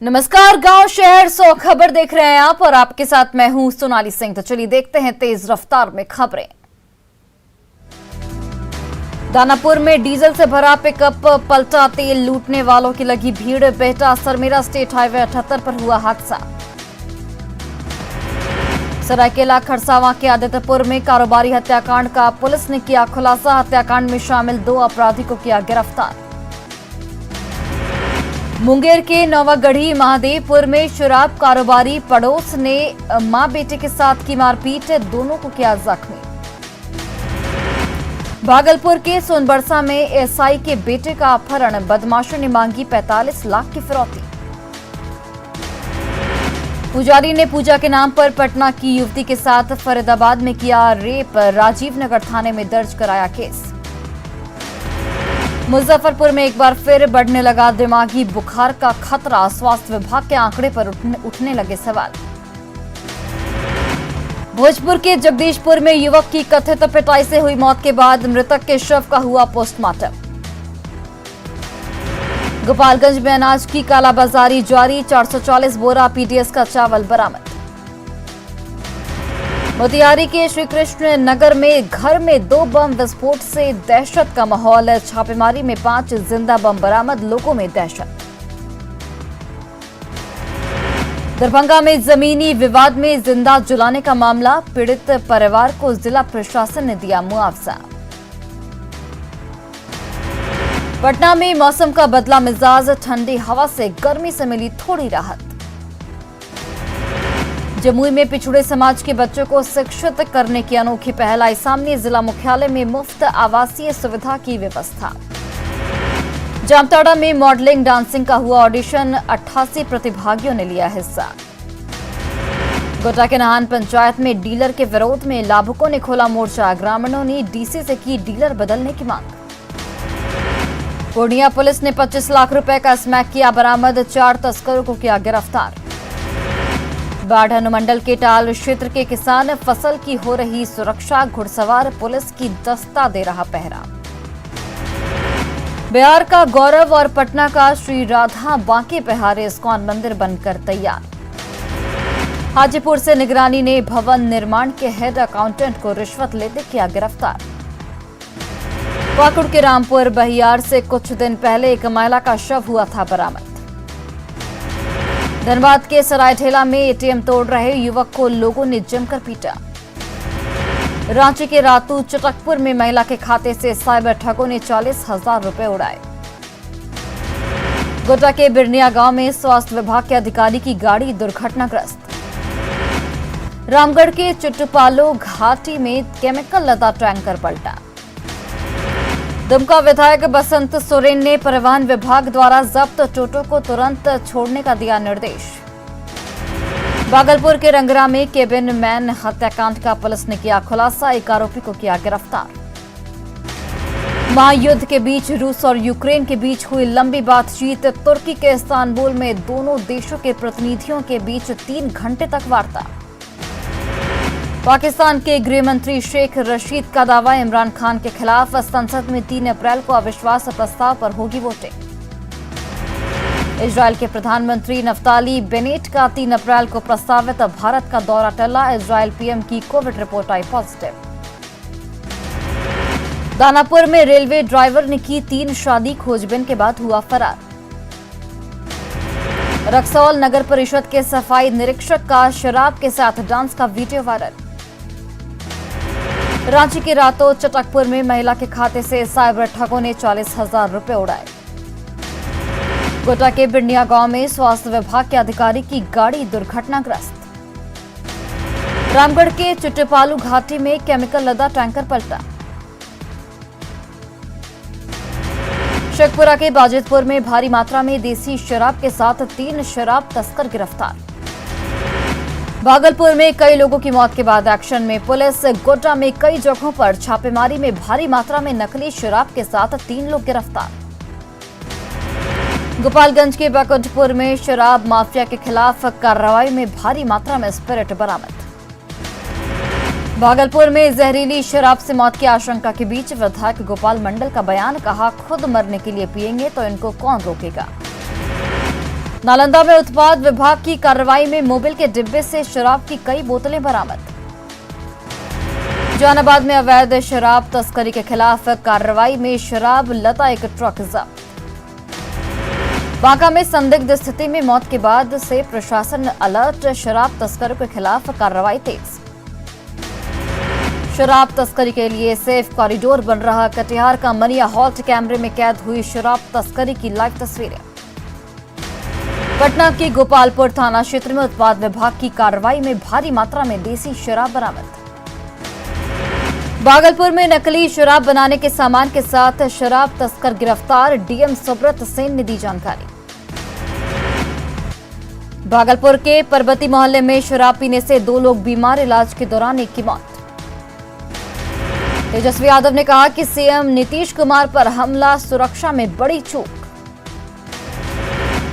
नमस्कार, गांव शहर 100 खबर देख रहे हैं आप और आपके साथ मैं हूं सोनाली सिंह। तो चलिए देखते हैं तेज रफ्तार में खबरें। दानापुर में डीजल से भरा पिकअप पलटा, तेल लूटने वालों की लगी भीड़। बेहटा सरमेरा स्टेट हाईवे 78 पर हुआ हादसा। सरायकेला खरसावां के आदित्यपुर में कारोबारी हत्याकांड का पुलिस ने किया खुलासा। हत्याकांड में शामिल 2 अपराधी को किया गिरफ्तार। मुंगेर के नवागढ़ी महादेवपुर में शराब कारोबारी पड़ोस ने मां बेटे के साथ की मारपीट, दोनों को किया जख्मी। भागलपुर के सोनबरसा में एसआई के बेटे का अपहरण, बदमाशों ने मांगी 45 लाख की फिरौती। पुजारी ने पूजा के नाम पर पटना की युवती के साथ फरीदाबाद में किया रेप, राजीव नगर थाने में दर्ज कराया केस। मुजफ्फरपुर में एक बार फिर बढ़ने लगा दिमागी बुखार का खतरा, स्वास्थ्य विभाग के आंकड़े पर उठने लगे सवाल। भोजपुर के जगदीशपुर में युवक की कथित पिटाई से हुई मौत के बाद मृतक के शव का हुआ पोस्टमार्टम। गोपालगंज में अनाज की कालाबाजारी जारी, 440 बोरा पीडीएस का चावल बरामद। मोतिहारी के श्री कृष्ण नगर में घर में 2 बम विस्फोट से दहशत का माहौल, छापेमारी में 5 जिंदा बम बरामद, लोगों में दहशत। दरभंगा में जमीनी विवाद में जिंदा जलाने का मामला, पीड़ित परिवार को जिला प्रशासन ने दिया मुआवजा। पटना में मौसम का बदला मिजाज, ठंडी हवा से गर्मी से मिली थोड़ी राहत। जमुई में पिछड़े समाज के बच्चों को शिक्षित करने की अनोखी पहल आई सामने, जिला मुख्यालय में मुफ्त आवासीय सुविधा की व्यवस्था। जामताड़ा में मॉडलिंग डांसिंग का हुआ ऑडिशन, 88 प्रतिभागियों ने लिया हिस्सा। गोटा के नाहन पंचायत में डीलर के विरोध में लाभुकों ने खोला मोर्चा, ग्रामीणों ने डीसी से की डीलर बदलने की मांग। पूर्णिया पुलिस ने 25 लाख रुपए का स्मैक किया बरामद, 4 तस्करों को किया गिरफ्तार। बाढ़ अनुमंडल के टाल क्षेत्र के किसान, फसल की हो रही सुरक्षा, घुड़सवार पुलिस की दस्ता दे रहा पहरा। बिहार का गौरव और पटना का श्री राधा बांके बिहारी इस्कॉन मंदिर बनकर तैयार। हाजीपुर से निगरानी ने भवन निर्माण के हेड अकाउंटेंट को रिश्वत लेते किया गिरफ्तार। पाकुड़ के रामपुर बहियार से कुछ दिन पहले एक महिला का शव हुआ था बरामद। धनबाद के सरायठेला में एटीएम तोड़ रहे युवक को लोगों ने जमकर पीटा। रांची के रातू चटकपुर में महिला के खाते से साइबर ठगों ने 40,000 रुपए उड़ाए। गोड्डा के बिरनिया गांव में स्वास्थ्य विभाग के अधिकारी की गाड़ी दुर्घटनाग्रस्त। रामगढ़ के चुट्टुपालो घाटी में केमिकल लदा टैंकर पलटा। दुमका विधायक बसंत सोरेन ने परिवहन विभाग द्वारा जब्त टोटो को तुरंत छोड़ने का दिया निर्देश। भागलपुर के रंगरा में केबिन मैन हत्याकांड का पुलिस ने किया खुलासा, एक आरोपी को किया गिरफ्तार। महायुद्ध के बीच रूस और यूक्रेन के बीच हुई लंबी बातचीत, तुर्की के इस्तांबुल में दोनों देशों के प्रतिनिधियों के बीच 3 घंटे तक वार्ता। पाकिस्तान के गृह मंत्री शेख रशीद का दावा, इमरान खान के खिलाफ संसद में 3 अप्रैल को अविश्वास प्रस्ताव पर होगी वोटिंग। इजरायल के प्रधानमंत्री नफ्ताली बेनेट का 3 अप्रैल को प्रस्तावित भारत का दौरा टला, इजरायल पीएम की कोविड रिपोर्ट आई पॉजिटिव। दानापुर में रेलवे ड्राइवर ने की 3 शादी, खोजबीन के बाद हुआ फरार। रक्सौल नगर परिषद के सफाई निरीक्षक का शराब के साथ डांस का वीडियो वायरल। रांची के रातों चटकपुर में महिला के खाते से साइबर ठगों ने 40,000 रुपए उड़ाए। गोटा के बिरनिया गांव में स्वास्थ्य विभाग के अधिकारी की गाड़ी दुर्घटनाग्रस्त। रामगढ़ के चुट्टेपालू घाटी में केमिकल लदा टैंकर पलटा। शेखपुरा के बाजितपुर में भारी मात्रा में देसी शराब के साथ 3 शराब तस्कर गिरफ्तार। भागलपुर में कई लोगों की मौत के बाद एक्शन में पुलिस, गोड्डा में कई जगहों पर छापेमारी में भारी मात्रा में नकली शराब के साथ 3 लोग गिरफ्तार। गोपालगंज के बैकुंठपुर में शराब माफिया के खिलाफ कार्रवाई में भारी मात्रा में स्पिरिट बरामद। भागलपुर में जहरीली शराब से मौत की आशंका के बीच विधायक गोपाल मंडल का बयान, कहा खुद मरने के लिए पिएंगे तो इनको कौन रोकेगा। नालंदा में उत्पाद विभाग की कार्रवाई में मोबिल के डिब्बे से शराब की कई बोतलें बरामद। जहानाबाद में अवैध शराब तस्करी के खिलाफ कार्रवाई में शराब लता एक ट्रक जब्त। बांका में संदिग्ध स्थिति में मौत के बाद से प्रशासन अलर्ट, शराब तस्करों के खिलाफ कार्रवाई तेज। शराब तस्करी के लिए सेफ कॉरिडोर बन रहा कटिहार का मनिया हॉल्ट, कैमरे में कैद हुई शराब तस्करी की लाइव तस्वीरें। पटना के गोपालपुर थाना क्षेत्र में उत्पाद विभाग की कार्रवाई में भारी मात्रा में देसी शराब बरामद। भागलपुर में नकली शराब बनाने के सामान के साथ शराब तस्कर गिरफ्तार, डीएम सुब्रत सेन ने दी जानकारी। भागलपुर के परबती मोहल्ले में शराब पीने से 2 लोग बीमार, इलाज के दौरान एक की मौत। तेजस्वी यादव ने कहा कि सीएम नीतीश कुमार पर हमला सुरक्षा में बड़ी चूक।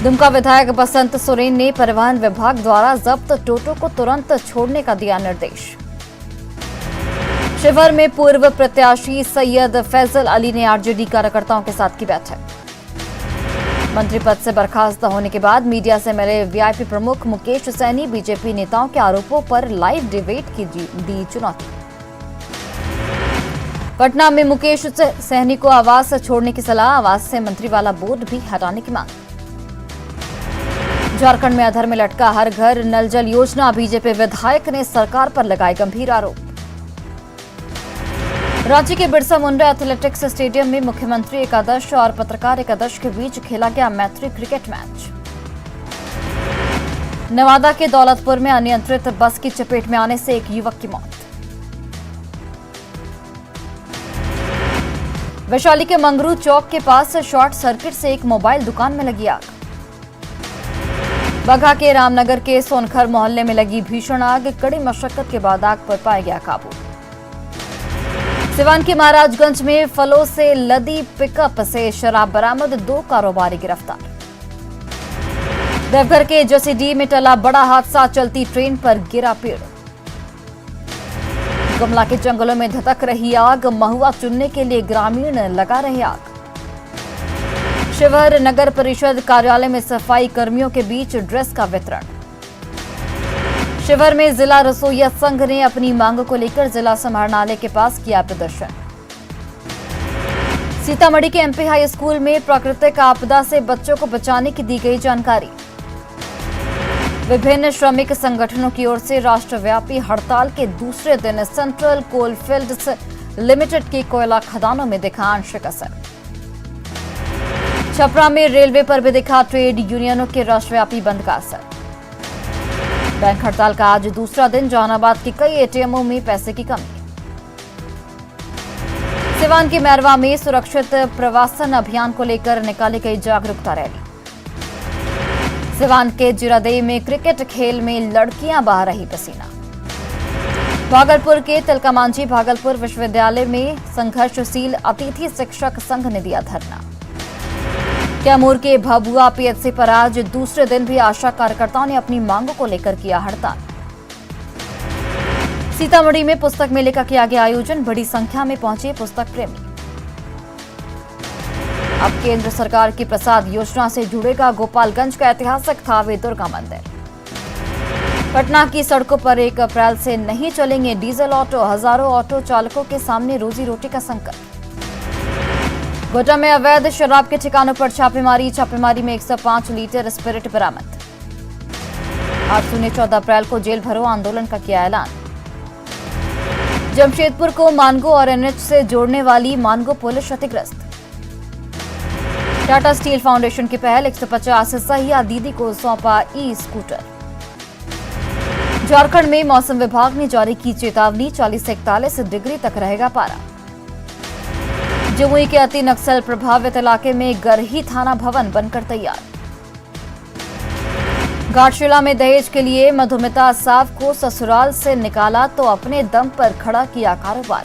दुमका विधायक बसंत सोरेन ने परिवहन विभाग द्वारा जब्त टोटो को तुरंत छोड़ने का दिया निर्देश। शिवहर में पूर्व प्रत्याशी सैयद फैजल अली ने आरजेडी कार्यकर्ताओं के साथ की बैठक। मंत्री पद से बर्खास्त होने के बाद मीडिया से मिले वीआईपी प्रमुख मुकेश सैनी, बीजेपी नेताओं के आरोपों पर लाइव डिबेट की दी चुनौती। पटना में मुकेश सैनी को आवास छोड़ने की सलाह, आवास से मंत्री वाला बोर्ड भी हटाने की मांग। झारखंड में अधर में लटका हर घर नल जल योजना, बीजेपी विधायक ने सरकार पर लगाए गंभीर आरोप। रांची के बिरसा मुंडा एथलेटिक्स स्टेडियम में मुख्यमंत्री एकादश और पत्रकार एकादश के बीच खेला गया मैत्री क्रिकेट मैच। नवादा के दौलतपुर में अनियंत्रित बस की चपेट में आने से एक युवक की मौत। वैशाली के मंगरू चौक के पास शॉर्ट सर्किट से एक मोबाइल दुकान में लगी आग। बघा के रामनगर के सोनखर मोहल्ले में लगी भीषण आग, कड़ी मशक्कत के बाद आग पर पाया गया काबू। सिवान के महाराजगंज में फलों से लदी पिकअप से शराब बरामद, 2 कारोबारी गिरफ्तार। देवघर के जसीडीह में टला बड़ा हादसा, चलती ट्रेन पर गिरा पेड़। गुमला के जंगलों में धधक रही आग, महुआ चुनने के लिए ग्रामीण लगा रहे आग। शिवहर नगर परिषद कार्यालय में सफाई कर्मियों के बीच ड्रेस का वितरण। शिवहर में जिला रसोइया संघ ने अपनी मांग को लेकर जिला समाहरणालय के पास किया प्रदर्शन। सीतामढ़ी के एमपी हाई स्कूल में प्राकृतिक आपदा से बच्चों को बचाने की दी गई जानकारी। विभिन्न श्रमिक संगठनों की ओर से राष्ट्रव्यापी हड़ताल के दूसरे दिन सेंट्रल कोलफील्ड्स लिमिटेड की कोयला खदानों में दिखा आंशिक असर। छपरा में रेलवे पर भी दिखा ट्रेड यूनियनों के राष्ट्रव्यापी बंद का असर। बैंक हड़ताल का आज दूसरा दिन, जहानाबाद के कई एटीएमों में पैसे की कमी। सिवान के मैरवा में सुरक्षित प्रवासन अभियान को लेकर निकाली गई जागरूकता रैली। सिवान के जिरादेई में क्रिकेट खेल में लड़कियां बहा रही पसीना। भागलपुर के तिलकामांझी भागलपुर विश्वविद्यालय में संघर्षशील अतिथि शिक्षक संघ ने दिया धरना। कैमूर के भभुआ पीएचसी पर आज दूसरे दिन भी आशा कार्यकर्ताओं ने अपनी मांगों को लेकर किया हड़ताल। सीतामढ़ी में पुस्तक मेले का किया गया आयोजन, बड़ी संख्या में पहुंचे पुस्तक प्रेमी। अब केंद्र सरकार की प्रसाद योजना से जुड़ेगा गोपालगंज का ऐतिहासिक थावे दुर्गा मंदिर। पटना की सड़कों पर 1 अप्रैल से नहीं चलेंगे डीजल ऑटो, हजारों ऑटो चालकों के सामने रोजी रोटी का संकट। गोड्डा में अवैध शराब के ठिकानों पर छापेमारी में 105 लीटर स्पिरिट बरामद। आरसू ने 14 अप्रैल को जेल भरो आंदोलन का किया ऐलान। जमशेदपुर को मानगो और एनएच से जोड़ने वाली मानगो पुल क्षतिग्रस्त। टाटा स्टील फाउंडेशन की पहल, 150 सहिया दीदी को सौंपा ई स्कूटर। झारखंड में मौसम विभाग ने जारी की चेतावनी, 40 से 41 डिग्री तक रहेगा पारा। जमुई के अति नक्सल प्रभावित इलाके में गरही थाना भवन बनकर तैयार। घाटशिला में दहेज के लिए मधुमिता साव को ससुराल से निकाला तो अपने दम पर खड़ा किया कारोबार।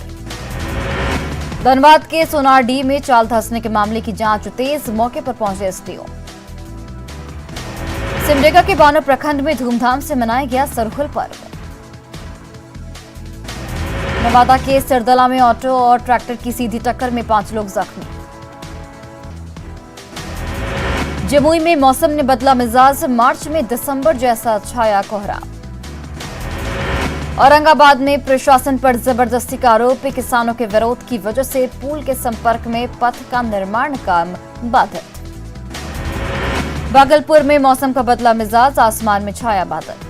धनबाद के सोनारडीह में चाल धंसने के मामले की जांच तेज, मौके पर पहुंचे एसडीओ। सिमडेगा के बानो प्रखंड में धूमधाम से मनाया गया सरहुल पर्व। नवादा के सिरदला में ऑटो और ट्रैक्टर की सीधी टक्कर में 5 लोग जख्मी। जमुई में मौसम ने बदला मिजाज, मार्च में दिसंबर जैसा छाया कोहरा। औरंगाबाद में प्रशासन पर जबरदस्ती का आरोप, किसानों के विरोध की वजह से पुल के संपर्क में पथ का निर्माण काम बाधित। भागलपुर में मौसम का बदला मिजाज, आसमान में छाया बादल।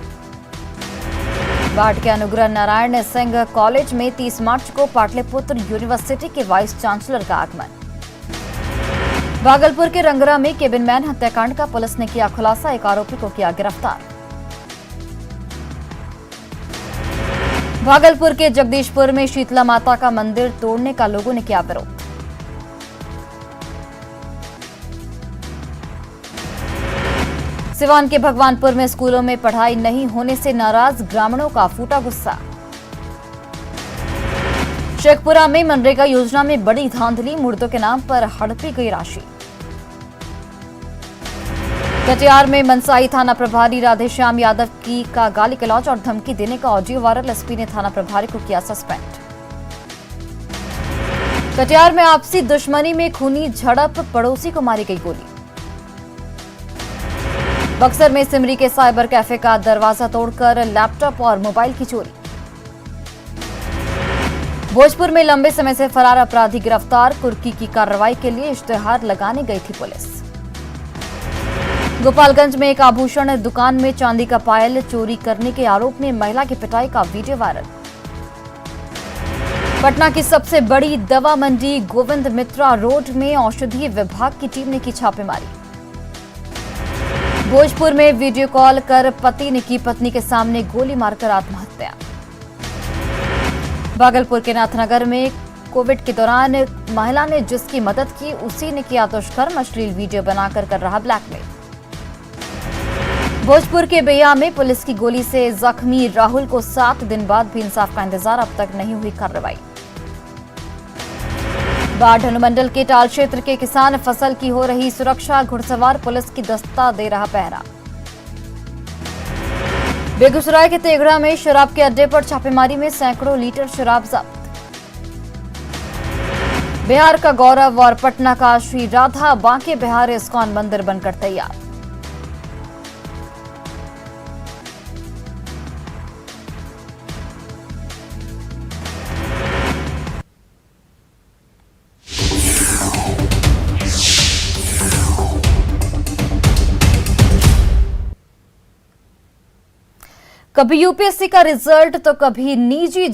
बाढ़ के अनुग्रह नारायण सिंह कॉलेज में 30 मार्च को पाटलिपुत्र यूनिवर्सिटी के वाइस चांसलर का आगमन। भागलपुर के रंगरा में केबिनमैन हत्याकांड का पुलिस ने किया खुलासा, एक आरोपी को किया गिरफ्तार। भागलपुर के जगदीशपुर में शीतला माता का मंदिर तोड़ने का लोगों ने किया विरोध। सिवान के भगवानपुर में स्कूलों में पढ़ाई नहीं होने से नाराज ग्रामीणों का फूटा गुस्सा। शेखपुरा में मनरेगा योजना में बड़ी धांधली, मुर्दों के नाम पर हड़पी गई राशि। कटिहार में मनसाई थाना प्रभारी राधेश्याम यादव की का गाली गलौज और धमकी देने का ऑडियो वायरल, एसपी ने थाना प्रभारी को किया सस्पेंड। कटिहार में आपसी दुश्मनी में खूनी झड़प, पड़ोसी को मारी गई गोली। बक्सर में सिमरी के साइबर कैफे का दरवाजा तोड़कर लैपटॉप और मोबाइल की चोरी। भोजपुर में लंबे समय से फरार अपराधी गिरफ्तार, कुर्की की कार्रवाई के लिए इश्तेहार लगाने गई थी पुलिस। गोपालगंज में एक आभूषण दुकान में चांदी का पायल चोरी करने के आरोप में महिला की पिटाई का वीडियो वायरल। पटना की सबसे बड़ी दवा मंडी गोविंद मित्रा रोड में औषधि विभाग की टीम ने की छापेमारी। भोजपुर में वीडियो कॉल कर पति ने की पत्नी के सामने गोली मारकर आत्महत्या। भागलपुर के नाथनगर में कोविड के दौरान महिला ने जिसकी मदद की उसी ने किया दुष्कर्म, अश्लील वीडियो बनाकर कर रहा ब्लैकमेल। भोजपुर के बेया में पुलिस की गोली से जख्मी राहुल को 7 दिन बाद भी इंसाफ का इंतजार, अब तक नहीं हुई कार्रवाई। बाढ़ अनुमंडल के टाल क्षेत्र के किसान फसल की हो रही सुरक्षा, घुड़सवार पुलिस की दस्ता दे रहा पहरा। बेगूसराय के तेघड़ा में शराब के अड्डे पर छापेमारी में सैकड़ों लीटर शराब जब्त। बिहार का गौरव और पटना का श्री राधा बांके बिहार इस्कॉन मंदिर बनकर तैयार। कभी यूपीएससी का रिजल्ट तो कभी निजी